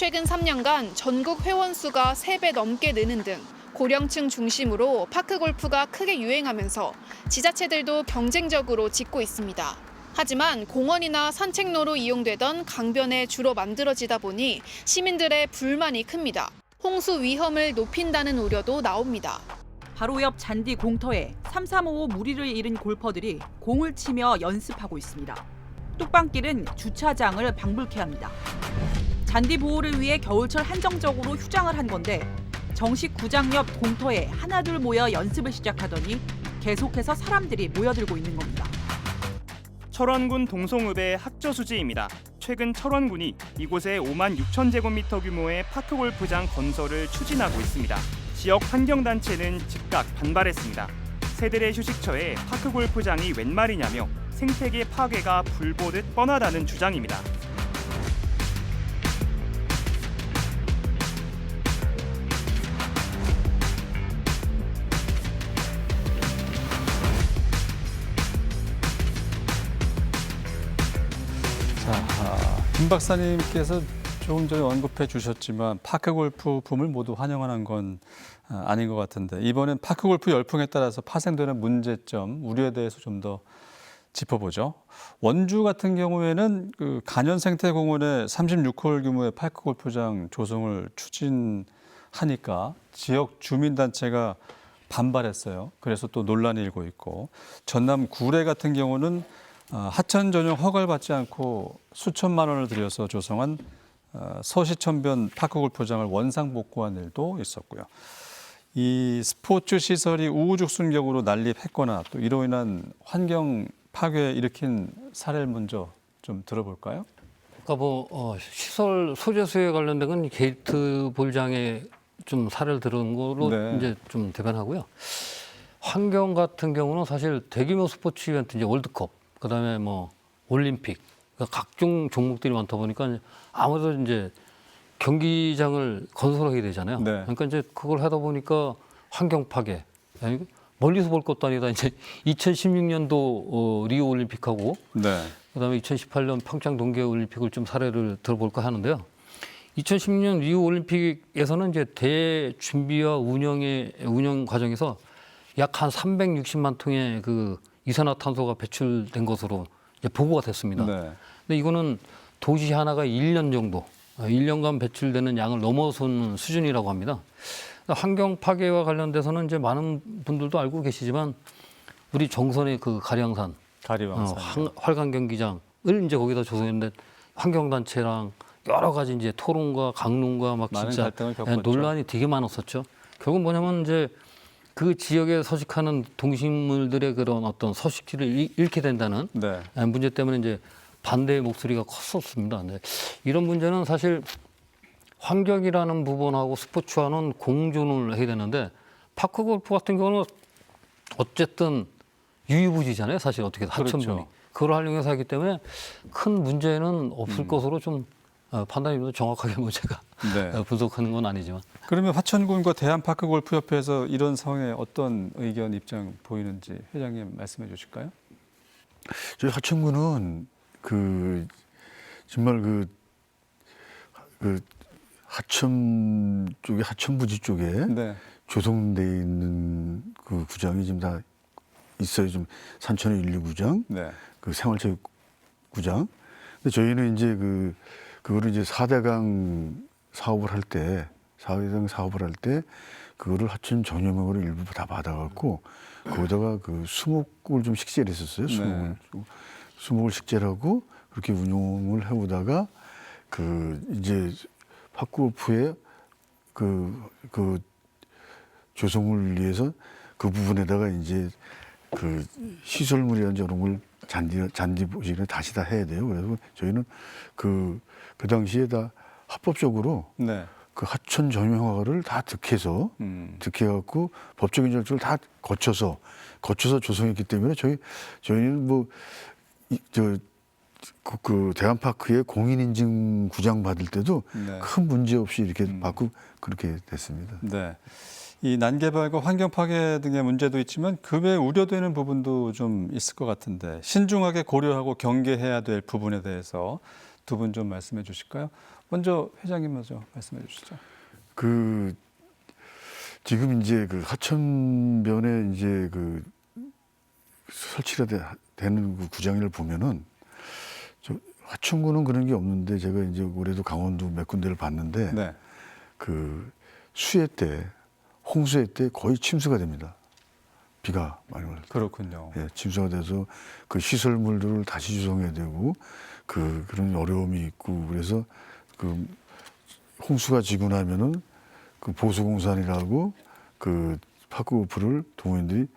최근 3년간 전국 회원 수가 3배 넘게 느는 등 고령층 중심으로 파크골프가 크게 유행하면서 지자체들도 경쟁적으로 짓고 있습니다. 하지만 공원이나 산책로로 이용되던 강변에 주로 만들어지다 보니 시민들의 불만이 큽니다. 홍수 위험을 높인다는 우려도 나옵니다. 바로 옆 잔디 공터에 3355 무리를 잃은 골퍼들이 공을 치며 연습하고 있습니다. 뚝방길은 주차장을 방불케 합니다. 잔디 보호를 위해 겨울철 한정적으로 휴장을 한 건데 정식 구장 옆 공터에 하나둘 모여 연습을 시작하더니 계속해서 사람들이 모여들고 있는 겁니다. 철원군 동송읍의 학저수지입니다. 최근 철원군이 이곳에 5만 6천 제곱미터 규모의 파크골프장 건설을 추진하고 있습니다. 지역 환경단체는 즉각 반발했습니다. 새들의 휴식처에 파크골프장이 웬 말이냐며 생태계 파괴가 불보듯 뻔하다는 주장입니다. 김 박사님께서 조금 전에 언급해 주셨지만 파크골프 붐을 모두 환영하는 건 아닌 것 같은데 이번엔 파크골프 열풍에 따라서 파생되는 문제점, 우려에 대해서 좀 더 짚어보죠. 원주 같은 경우에는 그 간현생태공원에 36홀 규모의 파크골프장 조성을 추진하니까 지역 주민단체가 반발했어요. 그래서 또 논란이 일고 있고 전남 구례 같은 경우는 하천 전용 허가를 받지 않고 수천만 원을 들여서 조성한 서시천변 파크골프장을 원상복구한 일도 있었고요. 이 스포츠 시설이 우후죽순격으로 난립했거나 또 이로 인한 환경 파괴 일으킨 사례를 먼저 좀 들어볼까요? 그러니까 시설 소재 수에 관련된 건 게이트 볼장에 좀 사례를 들은 걸로 네. 이제 좀 대변하고요. 환경 같은 경우는 사실 대규모 스포츠 이벤트 이제 월드컵, 그다음에 올림픽, 그러니까 각종 종목들이 많다 보니까 아무래도 이제 경기장을 건설하게 되잖아요. 네. 그러니까 이제 그걸 하다 보니까 환경 파괴. 멀리서 볼 것도 아니다. 이제 2016년도 리우 올림픽하고 네. 그다음에 2018년 평창 동계 올림픽을 좀 사례를 들어볼까 하는데요. 2016년 리우 올림픽에서는 이제 대준비와 운영 과정에서 약 한 360만 통의 그 이산화탄소가 배출된 것으로 이제 보고가 됐습니다. 네. 근데 이거는 도시 하나가 1년 정도, 1년간 배출되는 양을 넘어선 수준이라고 합니다. 환경 파괴와 관련돼서는 이제 많은 분들도 알고 계시지만 우리 정선의 그 가량산, 활강 경기장을 이제 거기다 조성했는데 환경단체랑 여러 가지 이제 토론과 강론과 막 진짜 논란이 되게 많았었죠. 결국 뭐냐면 이제 그 지역에 서식하는 동식물들의 그런 어떤 서식지를 잃게 된다는 네. 문제 때문에 이제 반대의 목소리가 컸었습니다. 네. 이런 문제는 사실 환경이라는 부분하고 스포츠와는 공존을 해야 되는데 파크 골프 같은 경우는 어쨌든 유유부지잖아요. 사실 어떻게 하천분이. 그렇죠. 그걸 활용해서 하기 때문에 큰 문제는 없을 것으로 좀 판단이 정확하게 제가 네. 분석하는 건 아니지만. 그러면 화천군과 대한파크골프협회에서 이런 상황에 어떤 의견, 입장 보이는지 회장님 말씀해 주실까요? 저희 하천군은 정말 하천 쪽에 하천부지 쪽에 네. 조성돼 있는 그 구장이 지금 다 있어요. 좀 산천의 1, 2구장, 네. 그 생활체육구장. 근데 저희는 이제 그거를 이제 4대강 사업을 할 때, 4대강 사업을 할 때 그거를 하천 전용으로 일부 다 받아갖고 거기다가 그 수목을 좀 식재를 했었어요. 수목을 식재를 하고 그렇게 운용을 해오다가 이제 파크골프의 그 조성을 위해서 그 부분에다가 이제 그 시설물이라든지 이런 걸 잔디 보시를 다시 다 해야 돼요. 그래서 저희는 그 당시에 다 합법적으로 네. 그 하천 전용 허가를 다 득해갖고 법적인 절차를 다 거쳐서 조성했기 때문에 저희는 그 대한파크의 공인인증 구장 받을 때도 네. 큰 문제 없이 이렇게 받고 그렇게 됐습니다. 네. 이 난개발과 환경 파괴 등의 문제도 있지만 그 외에 우려되는 부분도 좀 있을 것 같은데 신중하게 고려하고 경계해야 될 부분에 대해서 두 분 좀 말씀해 주실까요? 먼저 회장님 먼저 말씀해 주시죠. 그 지금 이제 그 하천변에 이제 그 설치가 되는 그 구장을 보면은 저 하천구는 그런 게 없는데 제가 이제 올해도 강원도 몇 군데를 봤는데 네. 그 수해 때 홍수해 때 거의 침수가 됩니다. 비가 많이 올 때. 그렇군요. 예, 침수가 돼서 그 시설물들을 다시 조성해야 되고 그런 어려움이 있고 그래서 그 홍수가 지고 나면은 그 보수공산이라고 그 파크 골프를 동호인들이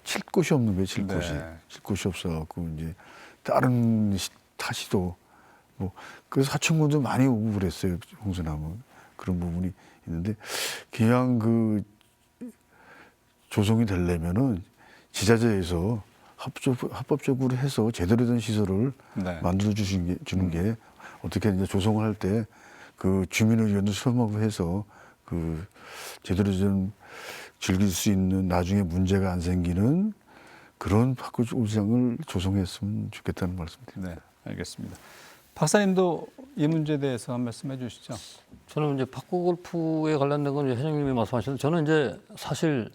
칠 곳이 없는 거예요. 칠 곳이. 네. 칠 곳이 없어갖고 이제 다른 타시도 뭐 그래서 하천군도 많이 오고 그랬어요. 홍수나면 그런 부분이 있는데 그냥 그 조성이 되려면은 지자체에서 합법적으로 해서 제대로 된 시설을 네. 만들어 주는 게 어떻게 이제 조성을 할 때 그 주민의견도 수렴하고 해서 그 제대로 좀 즐길 수 있는 나중에 문제가 안 생기는 그런 파크 골프장을 조성했으면 좋겠다는 말씀드립니다. 네, 알겠습니다. 박사님도 이 문제에 대해서 한 말씀 해주시죠. 저는 이제 파크 골프에 관련된 건 이제 회장님이 말씀하셨는데 저는 이제 사실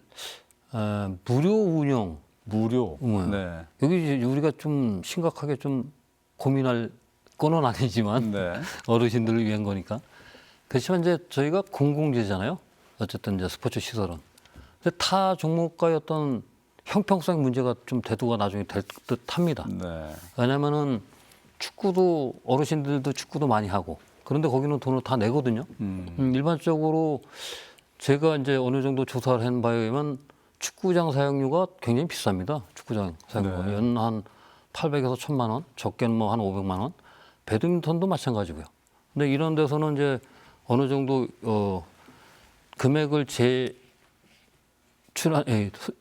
무료 운영 무료. 네. 네. 여기 이제 우리가 좀 심각하게 좀 고민할 건 아니지만 네. 어르신들을 위한 거니까. 그렇지만 이제 저희가 공공재잖아요. 어쨌든 이제 스포츠 시설은. 근데 타 종목과의 어떤 형평성 문제가 좀 대두가 나중에 될 듯합니다. 네. 왜냐면은 축구도 어르신들도 축구도 많이 하고 그런데 거기는 돈을 다 내거든요. 일반적으로 제가 이제 어느 정도 조사를 한 바에 의하면 축구장 사용료가 굉장히 비쌉니다. 축구장 사용료가 네. 연 한 800에서 1000만 원, 적게는 뭐 한 500만 원. 배드민턴도 마찬가지고요. 근데 이런 데서는 이제 어느 정도 금액을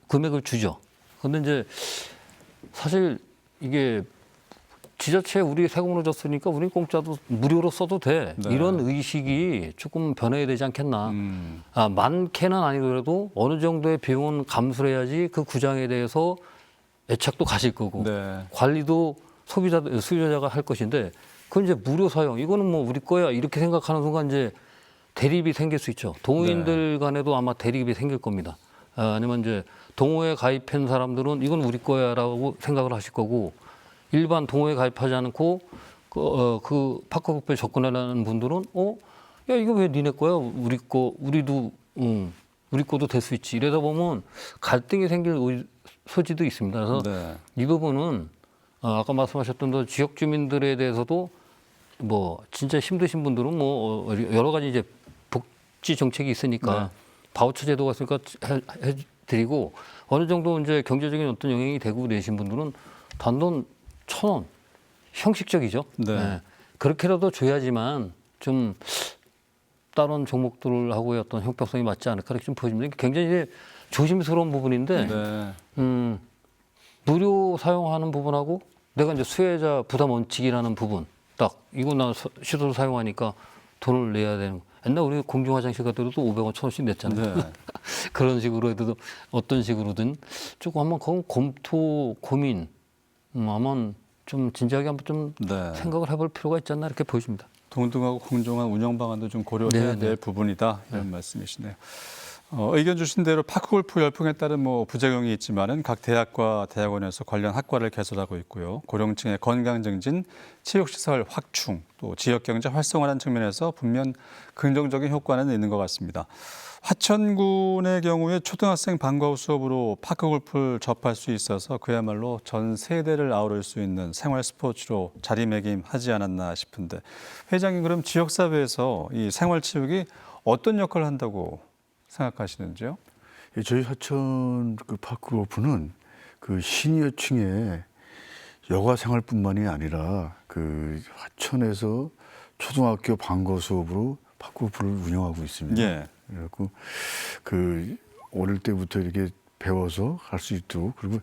금액을 주죠. 근데 이제 사실 이게 지자체에 우리 세금으로 줬으니까 우리 공짜도 무료로 써도 돼. 네. 이런 의식이 조금 변해야 되지 않겠나. 많게는 아니더라도 어느 정도의 비용은 감수를 해야지 그 구장에 대해서 애착도 가질 거고 네. 관리도 수요자가 할 것인데 그건 이제 무료 사용. 이거는 뭐 우리 거야 이렇게 생각하는 순간 이제 대립이 생길 수 있죠. 동호인들 간에도 아마 대립이 생길 겁니다. 아니면 이제 동호회 가입한 사람들은 이건 우리 거야라고 생각을 하실 거고 일반 동호회 가입하지 않고 그 파크 골프에 접근하려는 분들은 야 이거 왜 니네 거야? 우리 거 우리도 우리 거도 될 수 있지. 이러다 보면 갈등이 생길 소지도 있습니다. 그래서 네. 이 부분은 아까 말씀하셨던 대로 지역 주민들에 대해서도 뭐 진짜 힘드신 분들은 뭐 여러 가지 이제 복지 정책이 있으니까 네. 바우처 제도가 있으니까 해드리고 어느 정도 이제 경제적인 어떤 영향이 되고 내신 분들은 단돈 1,000원 형식적이죠. 네. 그렇게라도 줘야지만 좀 다른 종목들하고의 어떤 형평성이 맞지 않을까 이렇게 좀 보여집니다. 굉장히 이제 조심스러운 부분인데 네. 무료 사용하는 부분하고 내가 이제 수혜자 부담 원칙이라는 부분 딱 이거 나 시설을 사용하니까 돈을 내야 되는 거. 옛날 우리 공중 화장실 같은 데도 500원, 1,000원씩 냈잖아요. 네. 그런 식으로 해도 어떤 식으로든 조금 한번 그건 검토 고민 아마 좀 진지하게 한번 좀 네. 생각을 해볼 필요가 있지 않나 이렇게 보여집니다. 동등하고 공정한 운영 방안도 좀 고려해야 네, 될 네. 부분이다 이런 말씀이시네요. 의견 주신 대로 파크 골프 열풍에 따른 뭐 부작용이 있지만은 각 대학과 대학원에서 관련 학과를 개설하고 있고요. 고령층의 건강 증진, 체육시설 확충, 또 지역 경제 활성화라는 측면에서 분명 긍정적인 효과는 있는 것 같습니다. 화천군의 경우에 초등학생 방과 후 수업으로 파크 골프를 접할 수 있어서 그야말로 전 세대를 아우를 수 있는 생활 스포츠로 자리매김하지 않았나 싶은데 회장님 그럼 지역사회에서 이 생활체육이 어떤 역할을 한다고 생각하시는지요? 저희 하천 그 파크 골프는 그 시니어층의 여가 생활뿐만이 아니라 그 하천에서 초등학교 방과 수업으로 파크 골프를 운영하고 있습니다. 예. 그래갖고 그 어릴 때부터 이렇게 배워서 할 수 있도록 그리고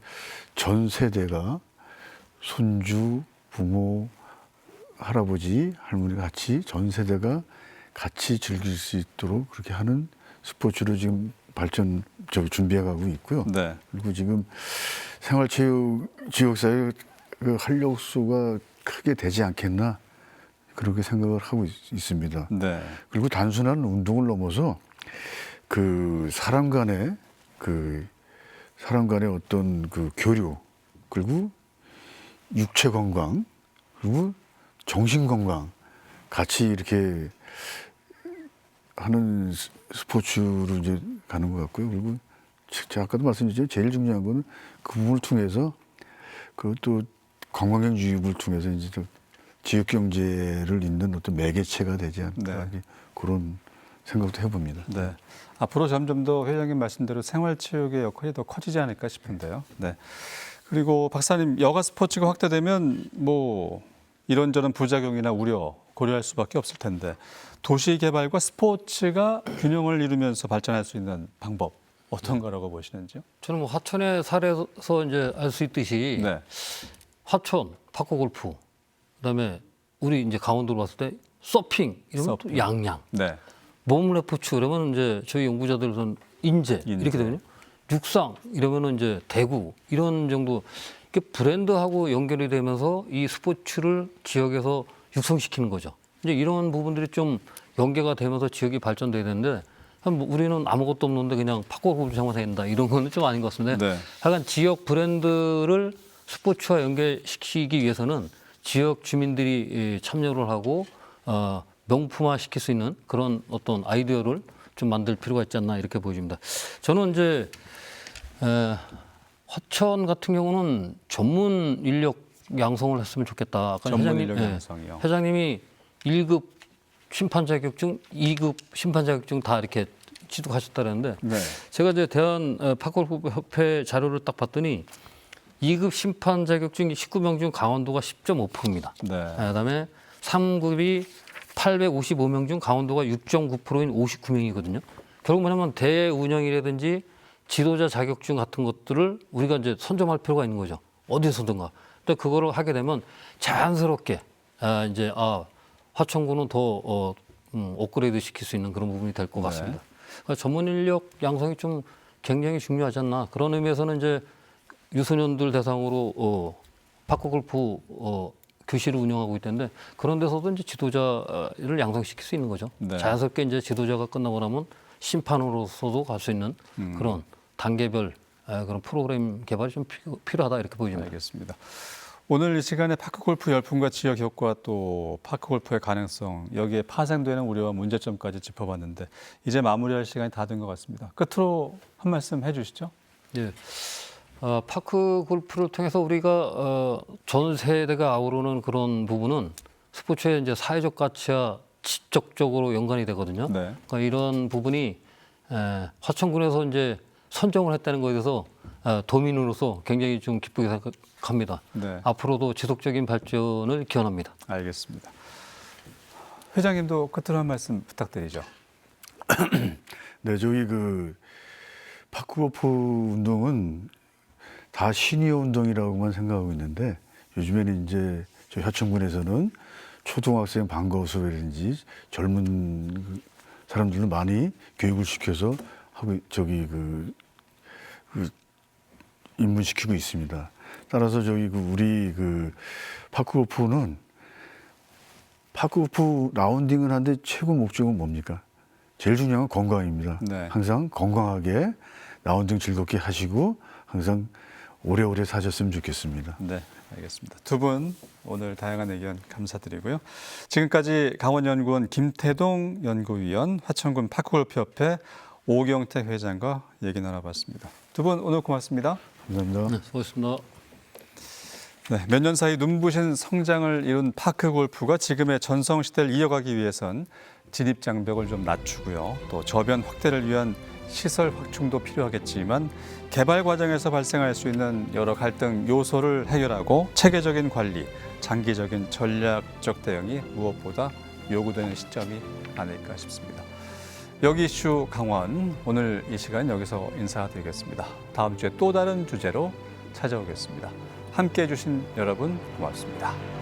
전 세대가 손주, 부모, 할아버지, 할머니 같이 전 세대가 같이 즐길 수 있도록 그렇게 하는 스포츠로 지금 준비해가고 있고요. 네. 그리고 지금 생활체육 지역사회 그 활력소가 크게 되지 않겠나 그렇게 생각을 하고 있습니다. 네. 그리고 단순한 운동을 넘어서 그 사람 간의 어떤 그 교류, 그리고 육체 건강, 그리고 정신 건강 같이 이렇게 하는 스포츠로 이제 가는 것 같고요. 그리고 제가 아까도 말씀드렸지만 제일 중요한 거는 그 부분을 통해서 그것도 관광객 유입을 통해서 이제 또 지역 경제를 잇는 어떤 매개체가 되지 않을까 그런 생각도 해봅니다. 네. 앞으로 점점 더 회장님 말씀대로 생활체육의 역할이 더 커지지 않을까 싶은데요. 네. 그리고 박사님, 여가 스포츠가 확대되면 뭐 이런저런 부작용이나 우려 고려할 수밖에 없을 텐데 도시 개발과 스포츠가 균형을 이루면서 발전할 수 있는 방법 어떤 거라고 보시는지요? 저는 뭐 화천의 사례에서 이제 알 수 있듯이 네. 화천, 파크골프, 그다음에 우리 이제 강원도로 봤을 때 서핑 이러면 또 양양, 네. 몸레포츠 이러면 이제 저희 연구자들은 인제 이렇게 되거든요. 육상 이러면은 이제 대구 이런 정도 이렇게 브랜드하고 연결이 되면서 이 스포츠를 지역에서 육성시키는 거죠. 이제 이런 부분들이 좀 연계가 되면서 지역이 발전돼야 되는데 뭐 우리는 아무것도 없는데 그냥 파크골프장만 생긴다 이런 거는 좀 아닌 것 같습니다. 네. 하여간 지역 브랜드를 스포츠와 연결시키기 위해서는 지역 주민들이 참여를 하고 명품화 시킬 수 있는 그런 어떤 아이디어를 좀 만들 필요가 있지 않나 이렇게 보여집니다. 저는 이제 화천 같은 경우는 전문 인력 양성을 했으면 좋겠다. 아까 전문 인력 양성이요. 회장님이 1급 심판 자격증, 2급 심판 자격증 다 이렇게 취득하셨다는데 네. 제가 이제 대한 파크골프협회 자료를 딱 봤더니 2급 심판 자격증 19명 중 강원도가 10.5%입니다. 네. 그다음에 3급이 855명 중 강원도가 6.9%인 59명이거든요. 결국 뭐냐면 대운영이라든지 지도자 자격증 같은 것들을 우리가 이제 선점할 필요가 있는 거죠. 어디서든가. 근데 그거를 하게 되면 자연스럽게 이제 화천구는 더 업그레이드 시킬 수 있는 그런 부분이 될 것 같습니다. 그러니까 전문 인력 양성이 좀 굉장히 중요하지 않나. 그런 의미에서는 이제 유소년들 대상으로 파크골프 교실을 운영하고 있는데 그런 데서도 이제 지도자를 양성시킬 수 있는 거죠. 네. 자연스럽게 이제 지도자가 끝나고 나면 심판으로서도 갈 수 있는 그런 단계별 그런 프로그램 개발이 좀 필요하다 이렇게 보여집니다. 알겠습니다. 오늘 이 시간에 파크골프 열풍과 지역 효과 또 파크골프의 가능성 여기에 파생되는 우려와 문제점까지 짚어봤는데 이제 마무리할 시간이 다 된 것 같습니다. 끝으로 한 말씀 해주시죠. 예. 파크 골프를 통해서 우리가 전 세대가 아우르는 그런 부분은 스포츠의 이제 사회적 가치와 직접적으로 연관이 되거든요. 네. 그러니까 이런 부분이 화천군에서 이제 선정을 했다는 것에 대해서 도민으로서 굉장히 좀 기쁘게 생각합니다. 네. 앞으로도 지속적인 발전을 기원합니다. 알겠습니다. 회장님도 끝으로 한 말씀 부탁드리죠. 네, 저기 파크골프 운동은 다 시니어 운동이라고만 생각하고 있는데 요즘에는 이제 저희 화천군에서는 초등학생 방과후 수업이라든지 젊은 사람들을 많이 교육을 시켜서 하고 입문시키고 있습니다. 따라서 우리 파크골프는 파크골프 라운딩을 하는데 최고 목적은 뭡니까? 제일 중요한 건 건강입니다. 네. 항상 건강하게 라운딩 즐겁게 하시고 항상 오래오래 사셨으면 좋겠습니다. 네, 알겠습니다. 두 분 오늘 다양한 의견 감사드리고요. 지금까지 강원연구원 김태동 연구위원, 화천군 파크골프협회 오경택 회장과 얘기 나눠봤습니다. 두 분 오늘 고맙습니다. 감사합니다. 네, 수고하셨습니다. 네, 몇 년 사이 눈부신 성장을 이룬 파크골프가 지금의 전성시대를 이어가기 위해선 진입 장벽을 좀 낮추고요. 또 저변 확대를 위한 시설 확충도 필요하겠지만 개발 과정에서 발생할 수 있는 여러 갈등 요소를 해결하고 체계적인 관리, 장기적인 전략적 대응이 무엇보다 요구되는 시점이 아닐까 싶습니다. 여기 이슈 강원, 오늘 이 시간 여기서 인사드리겠습니다. 다음 주에 또 다른 주제로 찾아오겠습니다. 함께해 주신 여러분 고맙습니다.